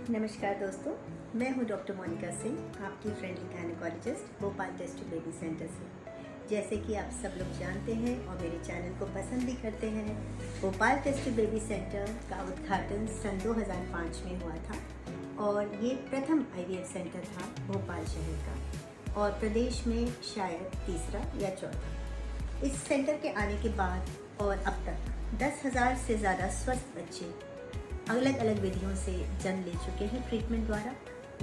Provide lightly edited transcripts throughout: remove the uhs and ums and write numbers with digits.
नमस्कार दोस्तों, मैं हूं डॉक्टर मोनिका सिंह, आपकी friendly gynaecologist Bhopal test tube baby centre से। जैसे कि आप सब लोग जानते हैं और मेरे चैनल को पसंद भी करते हैं, Bhopal test tube baby centre का उद्घाटन सन 2005 में हुआ था और ये प्रथम IVF सेंटर था भोपाल शहर का और प्रदेश में शायद तीसरा या चौथा। इस सेंटर के आने के बाद और अब तक 10,000 से ज़्यादा स्वस्थ बच्चे अलग अलग विधियों से जन्म ले चुके हैं ट्रीटमेंट द्वारा।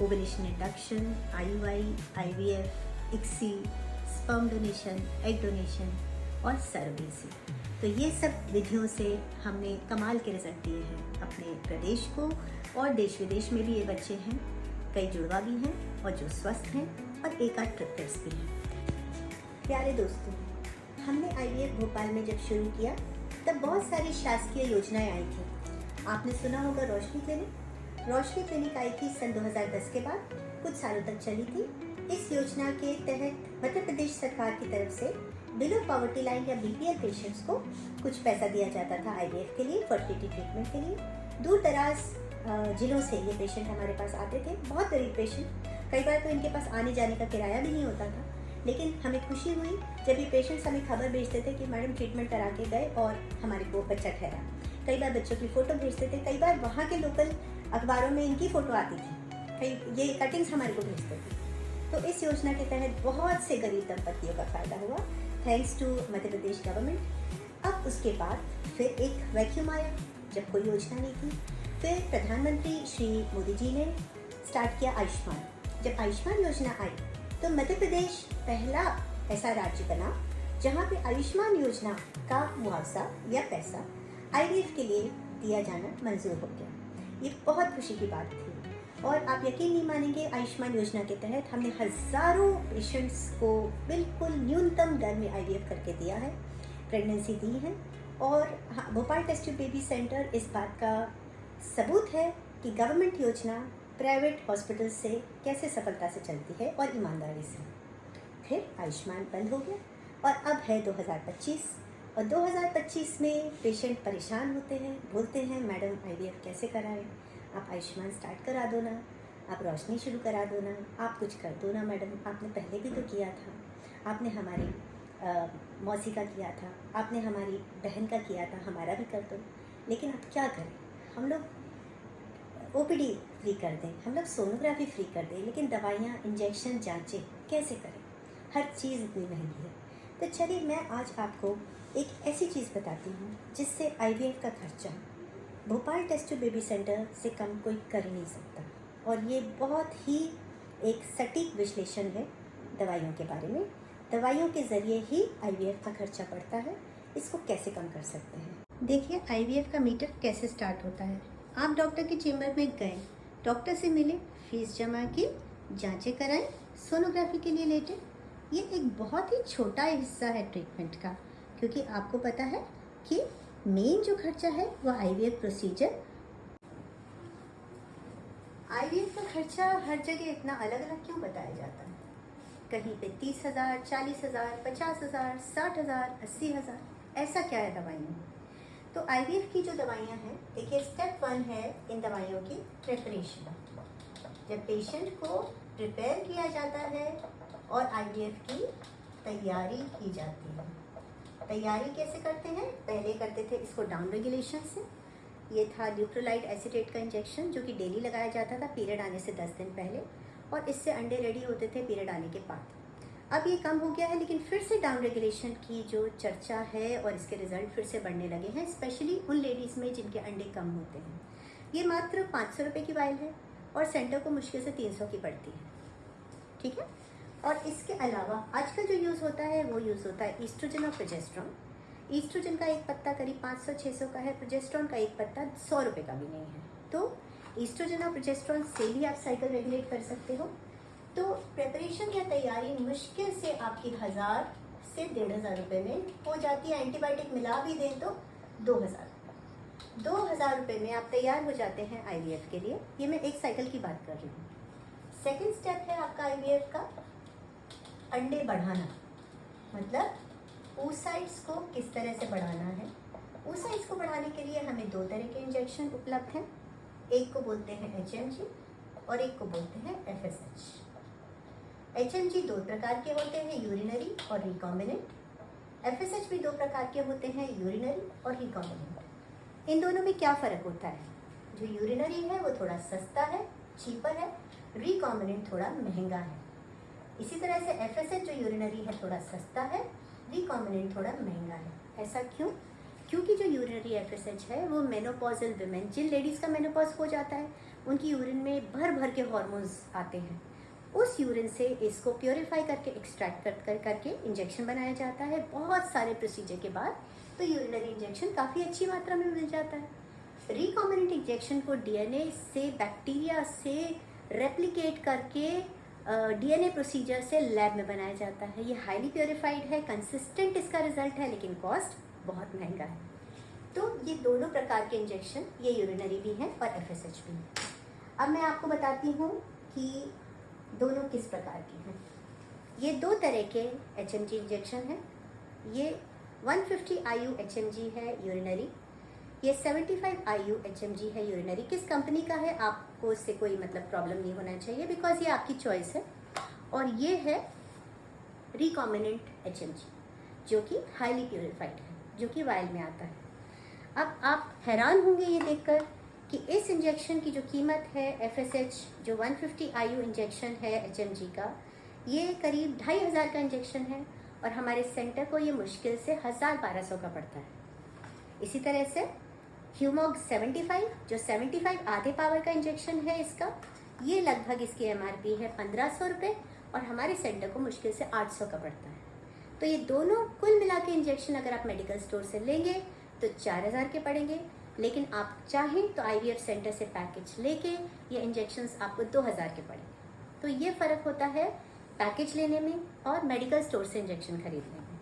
Ovulation induction, IUI, IVF, ICSI, sperm donation, egg donation और सरोगेसी। तो ये सब विधियों से हमने कमाल के रिजल्ट दिए हैं अपने प्रदेश को और देश विदेश में भी ये बच्चे हैं, कई जुड़वा भी हैं और जो स्वस्थ हैं और एक आध ट्रिपलेट्स भी हैं। प्यारे दोस्तों, हमने IVF भोपाल में जब शुरू किया तब बहुत सारी शासकीय योजनाएं आई थी। आपने सुना होगा रोशनी क्लिनिक आई थी सन 2010 के बाद, कुछ सालों तक चली थी। इस योजना के तहत मध्य प्रदेश सरकार की तरफ से बिलो पॉवर्टी लाइन या BPL पेशेंट्स को कुछ पैसा दिया जाता था IVF के लिए, फर्टिलिटी ट्रीटमेंट के लिए। दूर दराज जिलों से ये पेशेंट हमारे पास आते थे, बहुत गरीब पेशेंट। कई बार तो इनके पास आने जाने का किराया भी नहीं होता था, लेकिन हमें खुशी हुई जब ये पेशेंट्स हमें खबर भेजते थे कि मैडम ट्रीटमेंट करा के गए और हमारे को बच्चा ठहरा। कई बार बच्चों की फ़ोटो भेजते थे, कई बार वहाँ के लोकल अखबारों में इनकी फ़ोटो आती थी, कई ये कटिंग्स हमारे को भेजते थे। तो इस योजना के तहत बहुत से गरीब दंपतियों का फ़ायदा हुआ, thanks to Madhya Pradesh government. अब उसके बाद फिर एक वैक्यूम आया जब कोई योजना नहीं थी। फिर प्रधानमंत्री श्री मोदी जी ने स्टार्ट किया आयुष्मान। जब आयुष्मान योजना आई तो मध्य प्रदेश पहला ऐसा राज्य बना जहाँ पे आयुष्मान योजना का मुआवजा या पैसा IVF के लिए दिया जाना मंजूर हो गया। ये बहुत खुशी की बात थी और आप यकीन नहीं मानेंगे, आयुष्मान योजना के तहत हमने हज़ारों पेशेंट्स को बिल्कुल न्यूनतम दर में IVF करके दिया है, प्रेगनेंसी दी है। और हाँ, Bhopal test tube baby centre इस बात का सबूत है कि गवर्नमेंट योजना प्राइवेट हॉस्पिटल से कैसे सफलता से चलती है और ईमानदारी से। फिर आयुष्मान बंद हो गया और अब है 2025 और 2025 में पेशेंट परेशान होते हैं, बोलते हैं मैडम IVF कैसे कराएं, आप आयुष्मान स्टार्ट करा दो ना, आप रोशनी शुरू करा दो ना, आप कुछ कर दो ना मैडम, आपने पहले भी तो किया था, आपने हमारी मौसी का किया था, आपने हमारी बहन का किया था, हमारा भी कर दो। लेकिन अब क्या करें, हम लोग OPD फ्री कर दें, हम लोग सोनोग्राफी फ्री कर दें, लेकिन दवाइयाँ, इंजेक्शन, जांचें कैसे करें, हर चीज़ इतनी महंगी है। तो चलिए मैं आज आपको एक ऐसी चीज़ बताती हूँ जिससे IVF का खर्चा Bhopal test tube baby centre से कम कोई कर ही नहीं सकता। और ये बहुत ही एक सटीक विश्लेषण है दवाइयों के बारे में। दवाइयों के ज़रिए ही IVF का खर्चा पड़ता है, इसको कैसे कम कर सकते हैं। देखिए IVF का मीटर कैसे स्टार्ट होता है। आप डॉक्टर के चेम्बर में गए, डॉक्टर से मिले, फीस जमा की, जाँचें कराएं, सोनोग्राफी के लिए लेटे। ये एक बहुत ही छोटा हिस्सा है ट्रीटमेंट का, क्योंकि आपको पता है कि मेन जो खर्चा है वो IVF प्रोसीजर। IVF का खर्चा हर जगह इतना अलग अलग क्यों बताया जाता है? कहीं पे 30,000, 40,000, 50,000, 60,000, 80,000, ऐसा क्या है दवाइयों में? तो IVF की जो दवाइयाँ हैं, देखिए स्टेप 1 है इन दवाइयों की प्रिपरेशन। जब पेशेंट को प्रिपेयर किया जाता है और IVF की तैयारी की जाती है। तैयारी कैसे करते हैं? पहले करते थे इसको डाउन रेगुलेशन से। ये था ल्यूप्रोलाइड एसीटेट का इंजेक्शन जो कि डेली लगाया जाता था पीरियड आने से 10 दिन पहले, और इससे अंडे रेडी होते थे पीरियड आने के बाद। अब ये कम हो गया है, लेकिन फिर से डाउन रेगुलेशन की जो चर्चा है और इसके रिजल्ट फिर से बढ़ने लगे हैं, स्पेशली उन लेडीज़ में जिनके अंडे कम होते हैं। ये मात्र 500 रुपये की वाइल है और सेंटर को मुश्किल से 300 की पड़ती है, ठीक है। और इसके अलावा आज का जो यूज़ होता है वो यूज़ होता है ईस्ट्रोजन और प्रोजेस्ट्रॉन। ईस्ट्रोजन का एक पत्ता करीब 500-600 का है, प्रोजेस्ट्रॉन का एक पत्ता 100 रुपये का भी नहीं है। तो ईस्ट्रोजन और प्रोजेस्ट्रॉन से भी आप साइकिल रेगुलेट कर सकते हो। तो प्रिपरेशन या तैयारी मुश्किल से आपकी 1000 से 1,500 रुपये में हो जाती है। एंटीबायोटिक मिला भी दें तो 2,000 रुपये में आप तैयार हो जाते हैं IVF के लिए। ये मैं एक साइकिल की बात कर रही हूँ। सेकेंड स्टेप है आपका IVF का अंडे बढ़ाना, मतलब oocytes को किस तरह से बढ़ाना है। oocytes को बढ़ाने के लिए हमें 2 तरह के इंजेक्शन उपलब्ध हैं। एक को बोलते हैं HMG और एक को बोलते हैं FSH। HMG दो प्रकार के होते हैं, यूरिनरी और रिकॉम्बिनेंट। FSH भी दो प्रकार के होते हैं, यूरिनरी और रिकॉम्बिनेंट। इन दोनों में क्या फ़र्क होता है? जो यूरिनरी है वो थोड़ा सस्ता है, चीपर है, रिकॉम्बिनेंट थोड़ा महंगा है। इसी तरह से FSH जो यूरिनरी है थोड़ा सस्ता है, रिकॉम्बिनेंट थोड़ा महंगा है। ऐसा क्यों? क्योंकि जो यूरिनरी FSH है वो मेनोपॉजल विमेन, जिन लेडीज़ का मेनोपॉज हो जाता है उनकी यूरिन में भर भर के हॉर्मोन्स आते हैं, उस यूरिन से इसको प्योरीफाई करके एक्सट्रैक्ट करके इंजेक्शन बनाया जाता है बहुत सारे प्रोसीजर के बाद। तो यूरिनरी इंजेक्शन काफ़ी अच्छी मात्रा में मिल जाता है। रिकॉम्बिनेंट इंजेक्शन को DNA से, बैक्टीरिया से रेप्लिकेट करके DNA प्रोसीजर से लैब में बनाया जाता है। ये हाईली प्योरीफाइड है, कंसिस्टेंट इसका रिजल्ट है, लेकिन कॉस्ट बहुत महंगा है। तो ये दोनों प्रकार के इंजेक्शन, ये यूरिनरी भी है और FSH भी है। अब मैं आपको बताती हूँ कि दोनों किस प्रकार की हैं। ये दो तरह के HMG इंजेक्शन हैं। ये 150 IU HMG है यूरिनरी, ये 75 IU HMG है यूरिनरी। किस कंपनी का है आपको इससे कोई मतलब प्रॉब्लम नहीं होना चाहिए, बिकॉज ये आपकी चॉइस है। और ये है रिकॉम्बिनेंट HMG जो कि हाईली प्योरीफाइड है, जो कि वायल में आता है। अब आप हैरान होंगे ये देखकर कि इस इंजेक्शन की जो कीमत है FSH जो 150 IU इंजेक्शन है HMG का, ये करीब 2500 का इंजेक्शन है और हमारे सेंटर को ये मुश्किल से 1000-1200 का पड़ता है। इसी तरह से ह्यूमोग 75 जो 75 आधे पावर का इंजेक्शन है इसका, ये लगभग इसकी MRP है 1500 रुपये और हमारे सेंटर को मुश्किल से 800 का पड़ता है। तो ये दोनों कुल मिला के इंजेक्शन अगर आप मेडिकल स्टोर से लेंगे तो 4000 के पड़ेंगे, लेकिन आप चाहें तो IVF सेंटर से पैकेज लेके ये इंजेक्शन्स आपको 2000 के पड़ेंगे। तो ये फ़र्क होता है पैकेज लेने में और मेडिकल स्टोर से इंजेक्शन खरीदने में।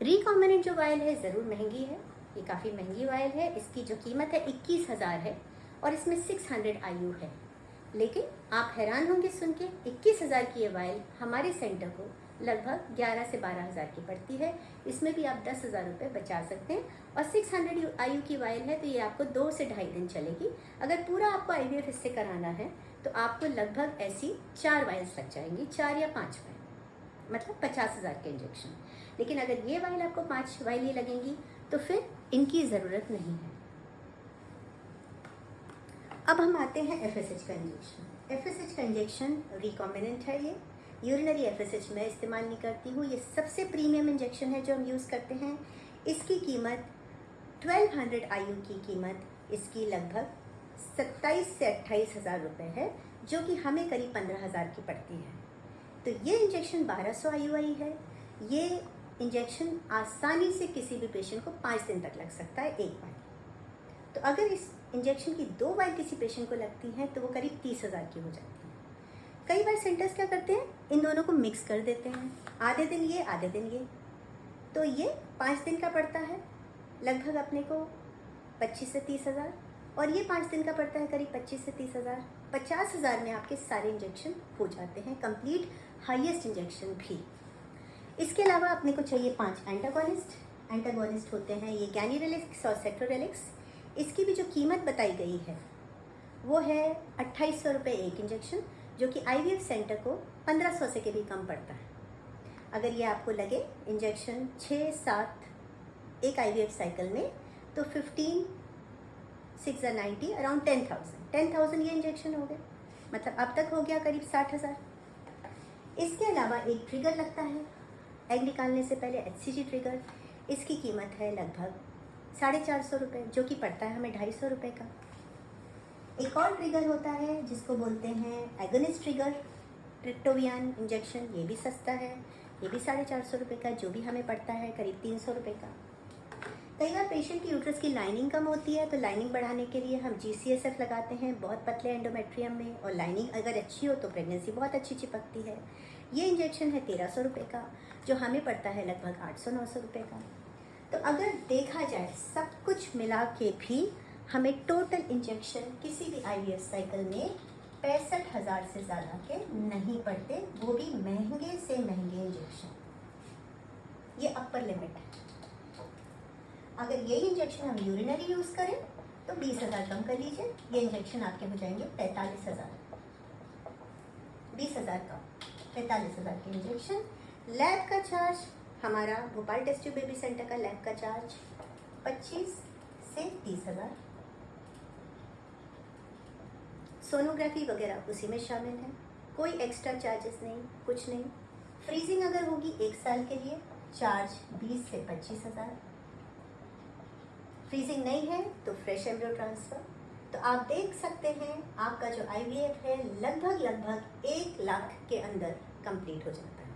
रिकॉम्बिनेंट जो वायल है ज़रूर महंगी है, ये काफ़ी महंगी वायल है। इसकी जो कीमत है 21000 है और इसमें 600 IU है। लेकिन आप हैरान होंगे सुन के, 21000 की ये वायल हमारे सेंटर को लगभग 11 से 12000 की पड़ती है। इसमें भी आप 10,000 रुपये बचा सकते हैं। और 600 IU की वायल है तो ये आपको 2 से ढाई दिन चलेगी। अगर पूरा आपको IVF इससे कराना है तो आपको लगभग ऐसी 4 वायल्स लग जाएंगी, 4 या 5 वायल, मतलब 50,000 के इंजेक्शन। लेकिन अगर ये वायल आपको 5 वायल ही लगेंगी तो फिर इनकी ज़रूरत नहीं है। अब हम आते हैं FSH का इंजेक्शन। FSH का इंजेक्शन रिकॉम्बिनेंट है। ये यूरिनरी FSH मैं इस्तेमाल नहीं करती हूँ, ये सबसे प्रीमियम इंजेक्शन है जो हम यूज़ करते हैं। इसकी कीमत 1200 IU की कीमत इसकी लगभग 27 से 28,000 रुपये है, जो कि हमें करीब 15,000 की पड़ती है। तो ये इंजेक्शन 1200 IU है। ये इंजेक्शन आसानी से किसी भी पेशेंट को 5 दिन तक लग सकता है, एक वायल। तो अगर इस इंजेक्शन की 2 वायल किसी पेशेंट को लगती हैं तो वो करीब 30,000 की हो जाती है। कई बार सेंटर्स क्या करते हैं, इन दोनों को मिक्स कर देते हैं, आधे दिन ये आधे दिन ये, तो ये 5 दिन का पड़ता है लगभग अपने को 25 से 30,000 और ये 5 दिन का पड़ता है करीब 25 से 30,000। 50,000 में आपके सारे इंजेक्शन हो जाते हैं, कंप्लीट हाईएस्ट इंजेक्शन भी। इसके अलावा अपने को चाहिए 5 एंटागोनिस्ट होते हैं, ये गैनिरेलिक्स और सेट्रोरेलिक्स। इसकी भी जो कीमत बताई गई है वो है 2800 रुपये एक इंजेक्शन, जो कि IVF सेंटर को 1500 से के भी कम पड़ता है। अगर ये आपको लगे इंजेक्शन 6-7 एक IVF साइकिल में तो 15, 6 या 90 अराउंड 10,000 ये इंजेक्शन हो गए, मतलब अब तक हो गया करीब 60,000। इसके अलावा एक ट्रिगर लगता है एग निकालने से पहले, HCG ट्रिगर। इसकी कीमत है लगभग 450 रुपये, जो कि पड़ता है हमें 250 रुपये का। एक और ट्रिगर होता है जिसको बोलते हैं एगोनिस्ट ट्रिगर, ट्रिप्टोवियन इंजेक्शन। ये भी सस्ता है, ये भी 450 रुपये का, जो भी हमें पड़ता है करीब 300 रुपये का। कई बार पेशेंट की यूट्रस की लाइनिंग कम होती है तो लाइनिंग बढ़ाने के लिए हम GCSF लगाते हैं बहुत पतले एंडोमेट्रियम में, और लाइनिंग अगर अच्छी हो तो प्रेगनेंसी बहुत अच्छी चिपकती है। ये इंजेक्शन है 1300 रुपये का, जो हमें पड़ता है लगभग 800-900 रुपये का। तो अगर देखा जाए सब कुछ मिला के भी हमें टोटल इंजेक्शन किसी भी IVF साइकिल में 65,000 से ज़्यादा के नहीं पड़ते, वो भी महंगे से महंगे इंजेक्शन। ये अपर लिमिट है। अगर ये इंजेक्शन हम यूरिनरी यूज़ करें तो 20,000 कम कर लीजिए, ये इंजेक्शन आपके हो जाएंगे 45,000। 20,000 कम, 45,000 के इंजेक्शन। लैब का चार्ज हमारा Bhopal test tube baby centre का लैब का चार्ज 25 से 30,000। सोनोग्राफी वगैरह उसी में शामिल है, कोई एक्स्ट्रा चार्जेस नहीं, कुछ नहीं। फ्रीजिंग अगर होगी 1 साल के लिए, चार्ज 20 से 25,000। फ्रीजिंग नहीं है तो फ्रेश एम्ब्रियो ट्रांसफ़र। तो आप देख सकते हैं आपका जो IVF है लगभग 1 लाख के अंदर कंप्लीट हो जाता है।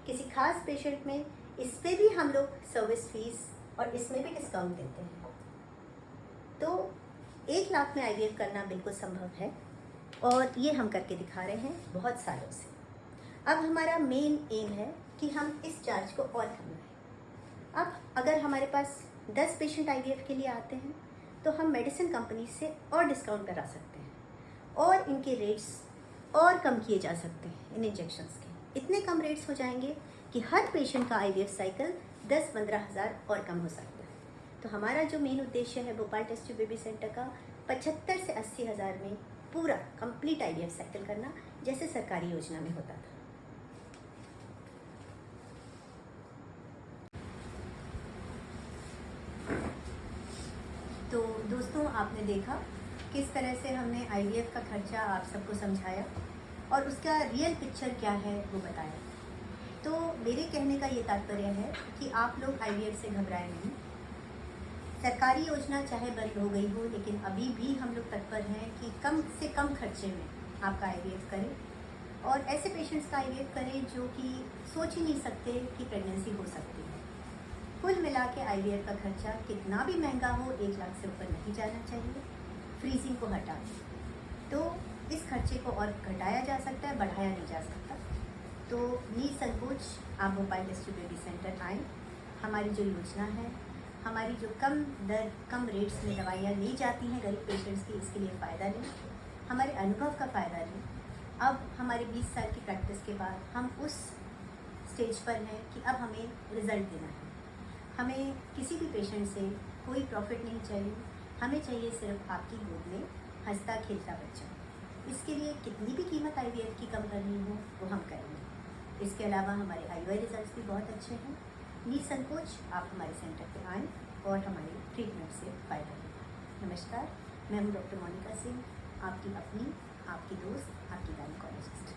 किसी खास पेशेंट में इस पे भी हम लोग सर्विस फीस और इसमें भी डिस्काउंट देते हैं। तो 1 लाख में IVF करना बिल्कुल संभव है और ये हम करके दिखा रहे हैं बहुत सालों से। अब हमारा मेन एम है कि हम इस चार्ज को और कम लाएं। अब अगर हमारे पास 10 पेशेंट IVF के लिए आते हैं तो हम मेडिसिन कंपनी से और डिस्काउंट करा सकते हैं और इनके रेट्स और कम किए जा सकते हैं। इन इंजेक्शन्स के इतने कम रेट्स हो जाएंगे कि हर पेशेंट का IVF साइकिल 10-15 हज़ार और कम हो सकता है। तो हमारा जो मेन उद्देश्य है Bhopal test tube baby centre का 75 से 80 हज़ार में पूरा कंप्लीट IVF साइकिल करना, जैसे सरकारी योजना में होता था। तो दोस्तों, आपने देखा किस तरह से हमने IVF का खर्चा आप सबको समझाया और उसका रियल पिक्चर क्या है वो बताया। तो मेरे कहने का ये तात्पर्य है कि आप लोग IVF से घबराए नहीं। सरकारी योजना चाहे बंद हो गई हो, लेकिन अभी भी हम लोग तत्पर हैं कि कम से कम खर्चे में आपका IVF करें और ऐसे पेशेंट्स का IVF करें जो कि सोच ही नहीं सकते कि प्रेगनेंसी हो सकती है। कुल मिला के IVF का खर्चा कितना भी महंगा हो 1 लाख से ऊपर नहीं जाना चाहिए। फ्रीजिंग को हटा तो इस खर्चे को और घटाया जा सकता है, बढ़ाया नहीं जा सकता। तो निसंकोच आप Bhopal test tube baby centre आएँ। हमारी जो योजना है, हमारी जो कम रेट्स में दवाइयाँ ली जाती हैं गरीब पेशेंट्स की, इसके लिए फ़ायदा लें, हमारे अनुभव का फ़ायदा लें। अब हमारे 20 साल की प्रैक्टिस के बाद हम उस स्टेज पर हैं कि अब हमें रिज़ल्ट देना है। हमें किसी भी पेशेंट से कोई प्रॉफिट नहीं चाहिए, हमें चाहिए सिर्फ आपकी गोद में हंसता खेलता बच्चा। इसके लिए कितनी भी कीमत IVF की कम करनी हो वो हम करेंगे। इसके अलावा हमारे IUI रिजल्ट्स भी बहुत अच्छे हैं। निसंकोच आप हमारे सेंटर पे आएँ और हमारे ट्रीटमेंट से फ़ायदा लें। नमस्कार, मैं हूँ डॉक्टर मोनिका सिंह, आपकी अपनी, आपकी दोस्त, आपकी गायनेकोलॉजिस्ट।